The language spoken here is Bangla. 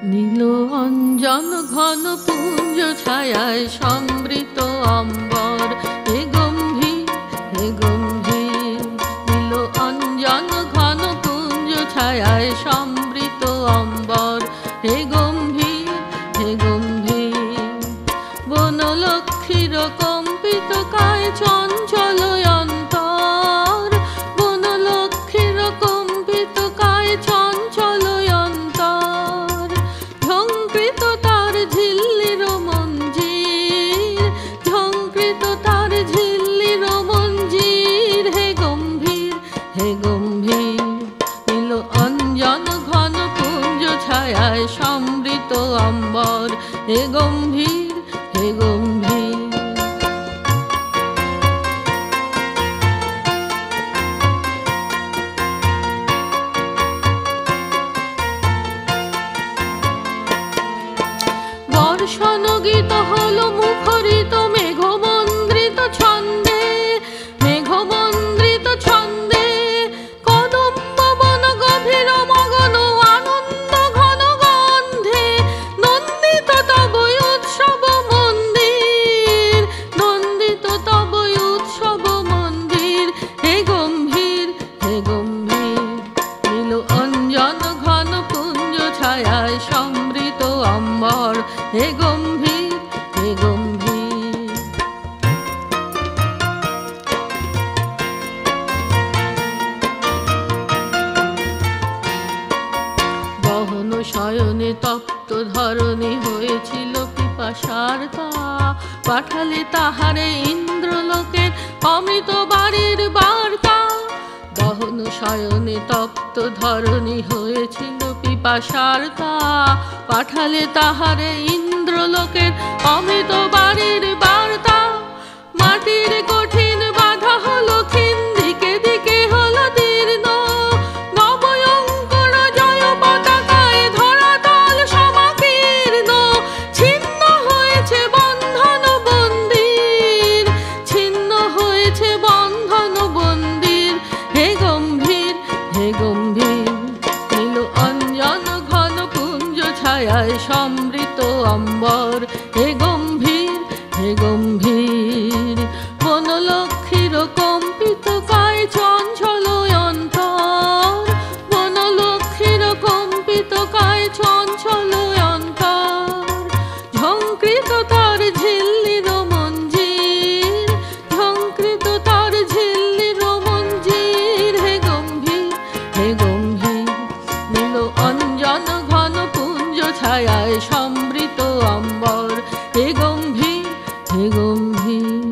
নীল অঞ্জন ঘন পুঞ্জ ছায়ায় সমৃত অম্বর, হে গম্ভীর হে গম্ভীর। নীল অঞ্জন ঘন পুঞ্জ ছায়ায় সমৃত অম্বর, হে গম্ভীর হে গম্ভীর। বনলক্ষ্মীর কম্পিত কায় চঞ্চল অন্তর, বনলক্ষ্মীর কম্পিত কায় চঞ্চল অন্তর। ঝঙ্কৃত তার ঝিল্লির মঞ্জির, ঝঙ্কৃত তার ঝিল্লির মঞ্জির, হে গম্ভীর হে গম্ভীর। নীল অঞ্জন ঘন পুঞ্জ ছায়ায় সমৃত অম্বর, হে গম্ভীর হে গম্ভীর। বর্ষণ গীত হলো মুখরিত মেঘমন্দ্রিত ছন্দে, মেঘমন্দ্রিত ছন্দে। কদম্ব বন গভীর মগন আনন্দ ঘন গন্ধে, নন্দিত তব উৎসব মন্দির, নন্দিত তব উৎসব মন্দির, হে গম্ভীর হে গম্ভীর। নীল অঞ্জন ঘন পুঞ্জ ছায়ায় সমৃত অম্বর, হে গম্ভীর হে গম্ভীর। গহন শয়নে তপ্ত ধরণী হয়েছিল পিপাসার্তা, পাঠালে তাহারে ইন্দ্রলোকের অমৃত বাড়ির বার্তা। গহন শয়নে তপ্ত ধরণী হয়েছিল পিপাসার্তা, পাঠালে তাহারে ইন্দ্রলোকের অমৃত বাড়ির বার্তা। মাটির কঠিন বাধা হলো ক্ষীণ, দিকে দিকে হলো দীর্ণ, নবয়ঙ্কর জয় পতাকায় ধরাতল সমাকীর্ণ। ছিন্ন হয়েছে বন্ধন বন্দির, ছিন্ন হয়েছে বন্ধন বন্দির, হে গম্ভীর হে গম্ভীর। নীল অঞ্জন ঘন পুঞ্জ ছায়ায় সমৃত অম্বর, হে গম্ভীর হে গম্ভীর। বনলক্ষ্মীর কম্পিত কায় চঞ্চল অন্তর, বনলক্ষ্মীর কম্পিত কায় চঞ্চল অন্তর। ঝঙ্কৃত তার ঝিল্লির মঞ্জির, ঝঙ্কৃত তার ঝিল্লির মঞ্জির, হে গম্ভীর হে গম্ভীর। নীল অঞ্জন ঘন পুঞ্জ ছায়ায় সমৃত অম্বর, হে গম্ভীর হে গম্ভীর।